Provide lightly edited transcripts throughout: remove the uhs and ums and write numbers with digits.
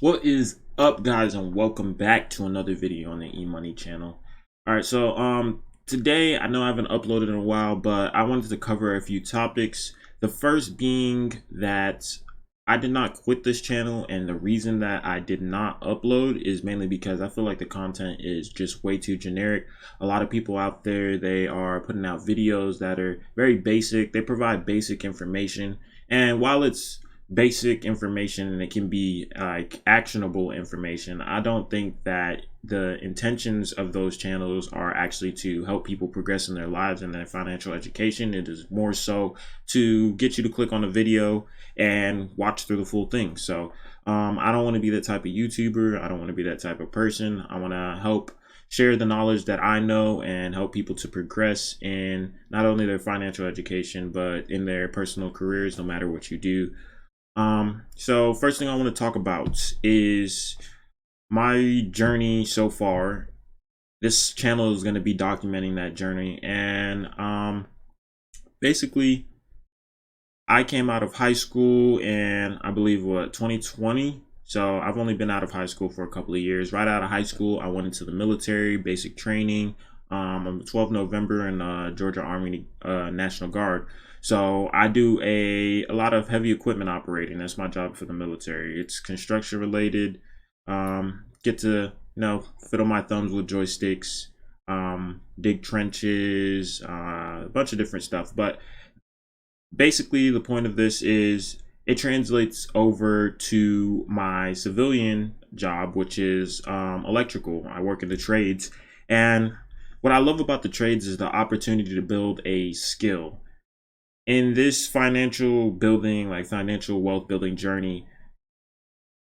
What is up, guys, and welcome back to another video on the eMoney channel. All right, so today I know I haven't uploaded in a while, but I wanted to cover a few topics. The first being that I did not quit this channel, and the reason that I did not upload is mainly because I feel like the content is just way too generic. A lot of people out there, they are putting out videos that are very basic. They provide basic information, and while it's basic information and it can be like actionable information, I don't think that the intentions of those channels are actually to help people progress in their lives and their financial education. It is more so to get you to click on a video and watch through the full thing. So I don't want to be that type of YouTuber. I don't want to be that type of person. I want to help share the knowledge that I know and help people to progress in not only their financial education, but in their personal careers, no matter what you do. So first thing I want to talk about is my journey so far. This channel is going to be documenting that journey, and basically I came out of high school in, I believe, 2020. So I've only been out of high school for a couple of years. Right out of high school, I went into the military, basic training. On 12 November in Georgia Army National Guard. So I do a lot of heavy equipment operating. That's my job for the military. It's construction related. Get to fiddle my thumbs with joysticks, dig trenches, a bunch of different stuff. But basically, the point of this is it translates over to my civilian job, which is electrical. I work in the trades, and what I love about the trades is the opportunity to build a skill. In this financial building, like financial wealth building journey,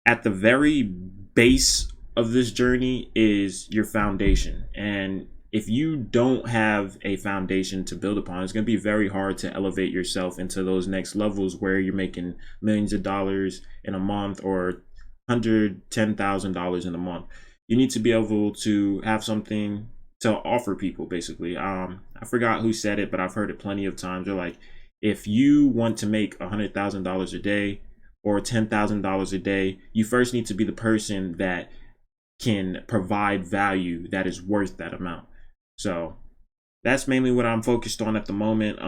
at the very base of this journey is your foundation. And if you don't have a foundation to build upon, it's going to be very hard to elevate yourself into those next levels where you're making millions of dollars in a month or $110,000 in a month. You need to be able to have something to offer people, basically. I forgot who said it, but I've heard it plenty of times. They're like, if you want to make $100,000 a day or $10,000 a day, you first need to be the person that can provide value that is worth that amount. So that's mainly what I'm focused on at the moment.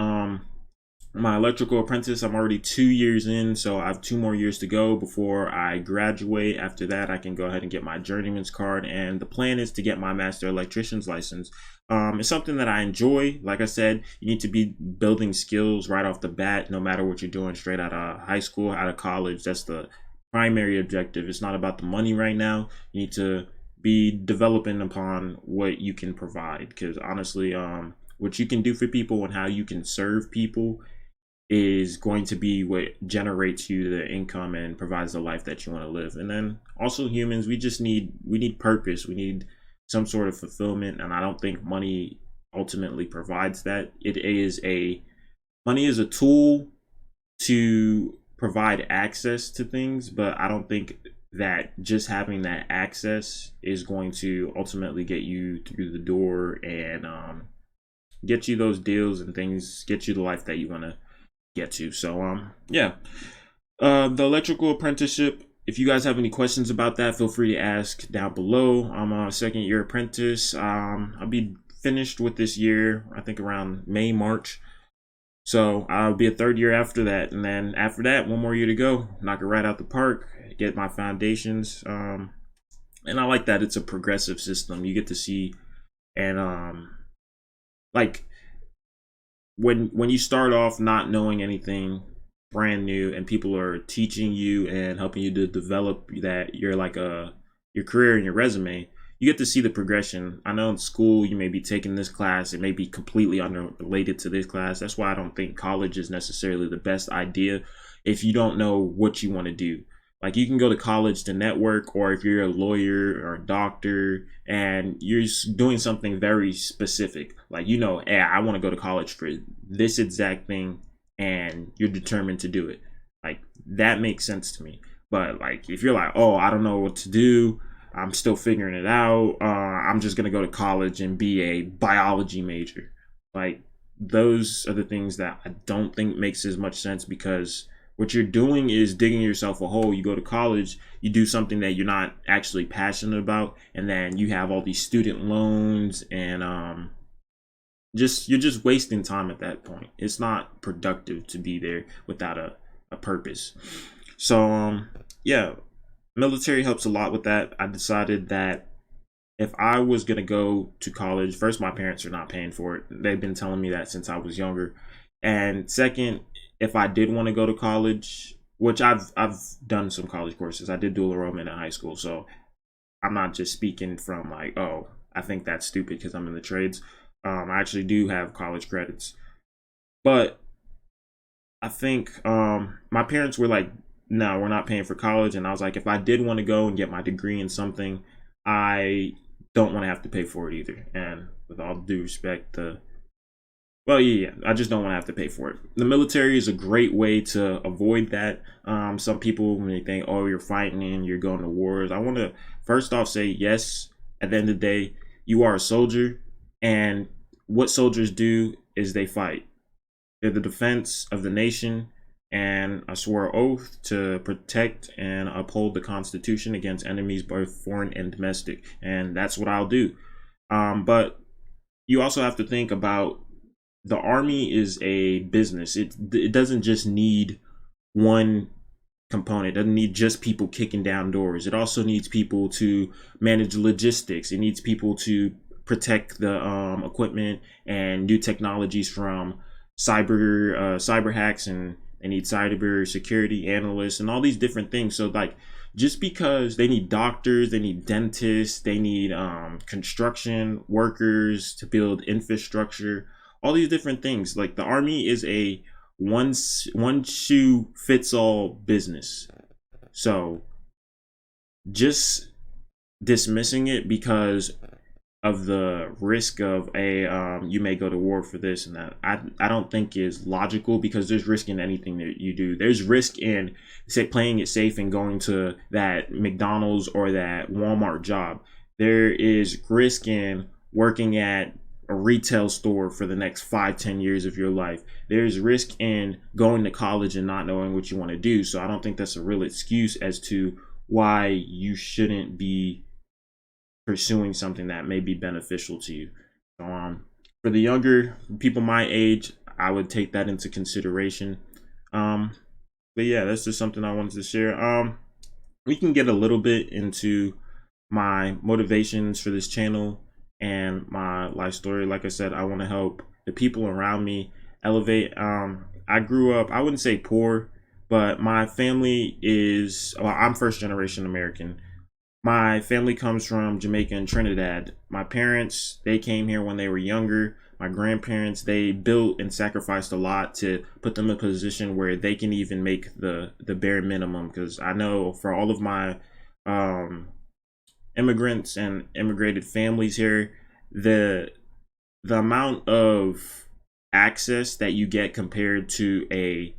My electrical apprentice, I'm already 2 years in, so I have 2 more years to go before I graduate. After that, I can go ahead and get my journeyman's card, and the plan is to get my master electrician's license. It's something that I enjoy. Like I said, you need to be building skills right off the bat, no matter what you're doing straight out of high school, out of college. That's the primary objective. It's not about the money right now. You need to be developing upon what you can provide, because honestly, what you can do for people and how you can serve people is going to be what generates you the income and provides the life that you want to live. And then also humans, we need purpose. We need some sort of fulfillment, and I don't think money ultimately provides that. Money is a tool to provide access to things, but I don't think that just having that access is going to ultimately get you through the door and get you those deals and things, get you the life that you want to get to. So yeah, the electrical apprenticeship, if you guys have any questions about that, feel free to ask down below. I'm a second year apprentice. I'll be finished with this year, I think around May, March. So I'll be a third year after that, and then after that, 1 more year to go. Knock it right out the park, get my foundations. And I like that it's a progressive system. You get to see, and like when you start off not knowing anything, brand new, and people are teaching you and helping you to develop that your career and your resume, you get to see the progression. I know in school you may be taking this class, it may be completely unrelated to this class. That's why I don't think college is necessarily the best idea if you don't know what you want to do. Like, you can go to college to network, or if you're a lawyer or a doctor and you're doing something very specific, like, hey, I want to go to college for this exact thing, and you're determined to do it. Like, that makes sense to me. But like, if you're like, oh, I don't know what to do, I'm still figuring it out, I'm just going to go to college and be a biology major. Like, those are the things that I don't think makes as much sense, because What you're doing is digging yourself a hole. You go to college, you do something that you're not actually passionate about, and then you have all these student loans, and just you're just wasting time at that point. It's not productive to be there without a purpose. So yeah, military helps a lot with that. I decided that if I was gonna go to college, first, my parents are not paying for it. They've been telling me that since I was younger. And second, if I did want to go to college, which I've done some college courses. I did dual enrollment in high school, so I'm not just speaking from like, oh, I think that's stupid because I'm in the trades. I actually do have college credits, but I think my parents were like, no, we're not paying for college. And I was like, if I did want to go and get my degree in something, I don't want to have to pay for it either. And with all due respect, well, yeah, I just don't want to have to pay for it. The military is a great way to avoid that. Some people, when they think, oh, you're fighting and you're going to wars, I want to first off say, yes, at the end of the day, you are a soldier. And what soldiers do is they fight. They're the defense of the nation, and I swore an oath to protect and uphold the Constitution against enemies, both foreign and domestic, and that's what I'll do. But you also have to think about the army is a business. It doesn't just need one component. It doesn't need just people kicking down doors. It also needs people to manage logistics. It needs people to protect the equipment and new technologies from cyber hacks, and they need cyber security analysts and all these different things. So like, just because they need doctors, they need dentists, they need construction workers to build infrastructure, all these different things. Like, the army is a one shoe fits all business. So just dismissing it because of the risk of a you may go to war for this and that, I don't think is logical, because there's risk in anything that you do. There's risk in, say, playing it safe and going to that McDonald's or that Walmart job. There is risk in working at a retail store for the next 5-10 years of your life. There's risk in going to college and not knowing what you want to do. So I don't think that's a real excuse as to why you shouldn't be pursuing something that may be beneficial to you. So, for the younger people my age, I would take that into consideration. Um, but yeah, that's just something I wanted to share. We can get a little bit into my motivations for this channel and my life story. Like I said, I want to help the people around me elevate. I grew up, I wouldn't say poor, but my family is, well, I'm first generation American. My family comes from Jamaica and Trinidad. My parents, they came here when they were younger. My grandparents, they built and sacrificed a lot to put them in a position where they can even make the bare minimum. Because I know for all of my um, immigrants and immigrated families here, the amount of access that you get compared to a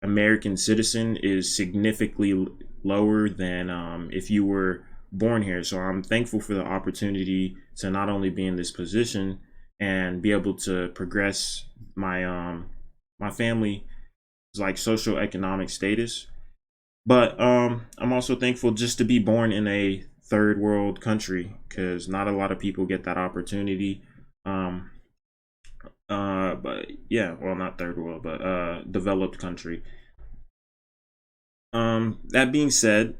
American citizen is significantly lower than if you were born here. So I'm thankful for the opportunity to not only be in this position and be able to progress my family, like, socioeconomic status, but I'm also thankful just to be born in a third world country, because not a lot of people get that opportunity. Um, but yeah, well, not third world, but developed country. That being said,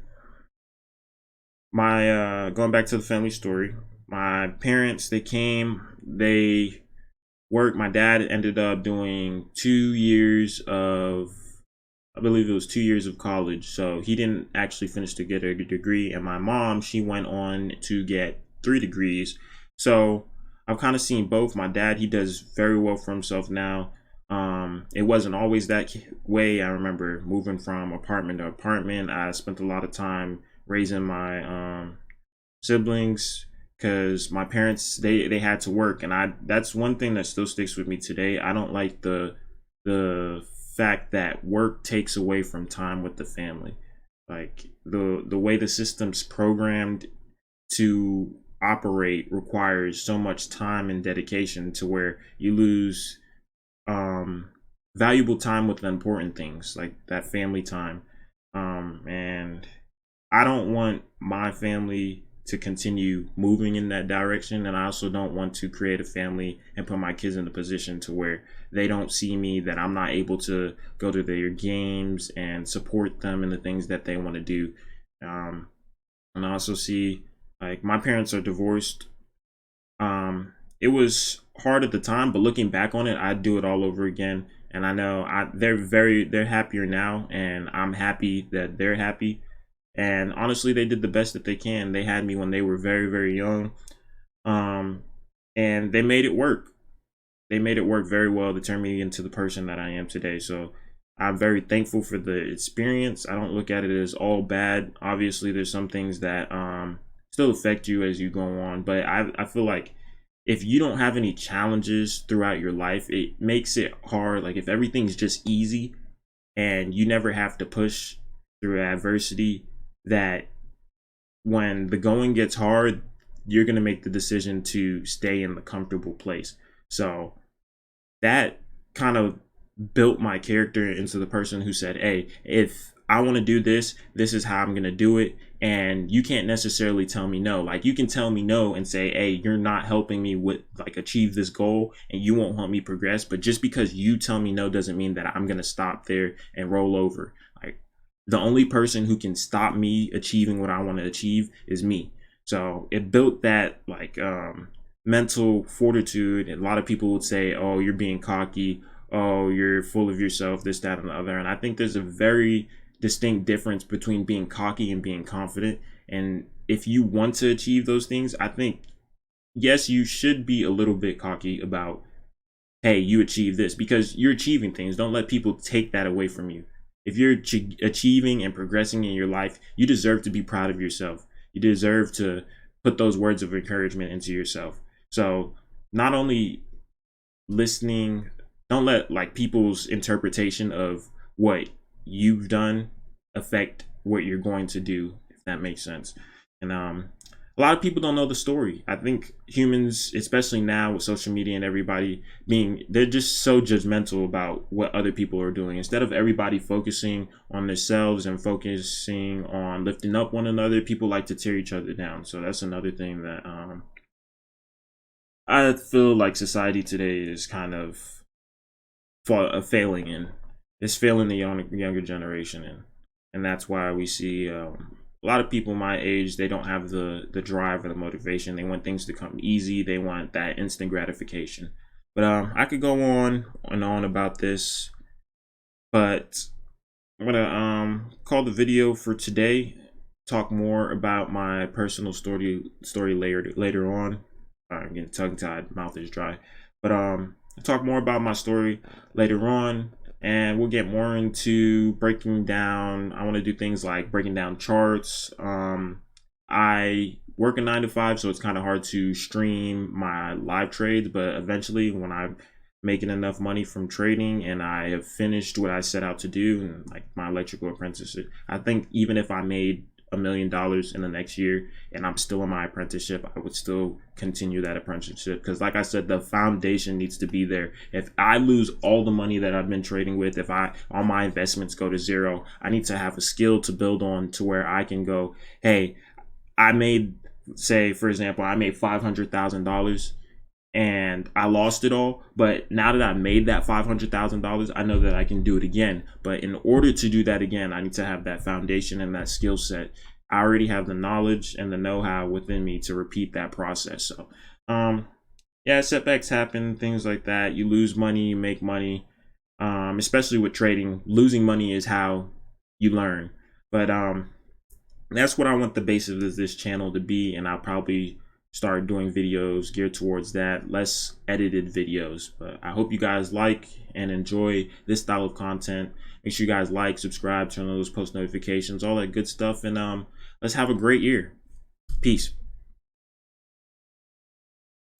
my going back to the family story, my parents, they came, they worked. My dad ended up doing 2 years of, I believe it was 2 years of college, so he didn't actually finish to get a degree. And my mom, she went on to get 3 degrees. So I've kind of seen both. My dad, he does very well for himself now. It wasn't always that way. I remember moving from apartment to apartment. I spent a lot of time raising my siblings, because my parents, they had to work, and I that's one thing that still sticks with me today. I don't like the fact that work takes away from time with the family. Like, the way the system's programmed to operate requires so much time and dedication, to where you lose um valuable time with the important things like that family time. And I don't want my family to continue moving in that direction, and I also don't want to create a family and put my kids in a position to where they don't see me, that I'm not able to go to their games and support them in the things that they want to do. um, and I also see, like, my parents are divorced. It was hard at the time, but looking back on it, I'd do it all over again. And I know they're happier now, and I'm happy that they're happy. And honestly, they did the best that they can. They had me when they were very, very young, um, and they made it work. They made it work very well to turn me into the person that I am today. So I'm very thankful for the experience. I don't look at it as all bad. Obviously, there's some things that still affect you as you go on, but I feel like if you don't have any challenges throughout your life, it makes it hard. Like, if everything's just easy and you never have to push through adversity, that when the going gets hard, you're going to make the decision to stay in the comfortable place. So that kind of built my character into the person who said, hey, if I want to do this, this is how I'm going to do it. And you can't necessarily tell me no. Like, you can tell me no and say, hey, you're not helping me with, like, achieve this goal, and you won't help me progress. But just because you tell me no doesn't mean that I'm going to stop there and roll over. Like, the only person who can stop me achieving what I want to achieve is me. So it built that, like, mental fortitude. A lot of people would say, oh, you're being cocky, oh, you're full of yourself, this, that, and the other. And I think there's a very distinct difference between being cocky and being confident. And if you want to achieve those things, I think, yes, you should be a little bit cocky about, hey, you achieved this, because you're achieving things. Don't let people take that away from you. If you're achieving and progressing in your life, you deserve to be proud of yourself. You deserve to put those words of encouragement into yourself. So not only listening, don't let, like, people's interpretation of what you've done affect what you're going to do, if that makes sense. And a lot of people don't know the story. I think humans, especially now with social media and everybody they're just so judgmental about what other people are doing. Instead of everybody focusing on themselves and focusing on lifting up one another, people like to tear each other down. So that's another thing that I feel like society today is kind of failing in. It's failing the younger generation, and that's why we see a lot of people my age. They don't have the drive or the motivation. They want things to come easy. They want that instant gratification. But I could go on and on about this, but I'm gonna call the video for today. Talk more about my personal story later on. I'm getting tongue tied, mouth is dry. But I'll talk more about my story later on, and we'll get more into breaking down. I want to do things like breaking down charts. I work a 9 to 5, so it's kind of hard to stream my live trades, but eventually, when I'm making enough money from trading and I have finished what I set out to do, and like my electrical apprenticeship, I think even if I made $1 million in the next year and I'm still in my apprenticeship, I would still continue that apprenticeship, because, like I said, the foundation needs to be there. If I lose all the money that I've been trading with, if all my investments go to zero, I need to have a skill to build on to where I can go, hey, I made, say, for example, I made $500,000 and I lost it all. But now that I made that $500,000, I know that I can do it again. But in order to do that again, I need to have that foundation and that skill set. I already have the knowledge and the know-how within me to repeat that process. So, yeah, setbacks happen, things like that. You lose money, you make money. Especially with trading, losing money is how you learn. But that's what I want the basis of this channel to be, and I'll probably start doing videos geared towards that, less edited videos. But I hope you guys like and enjoy this style of content. Make sure you guys like, subscribe, turn on those post notifications, all that good stuff, and let's have a great year. Peace.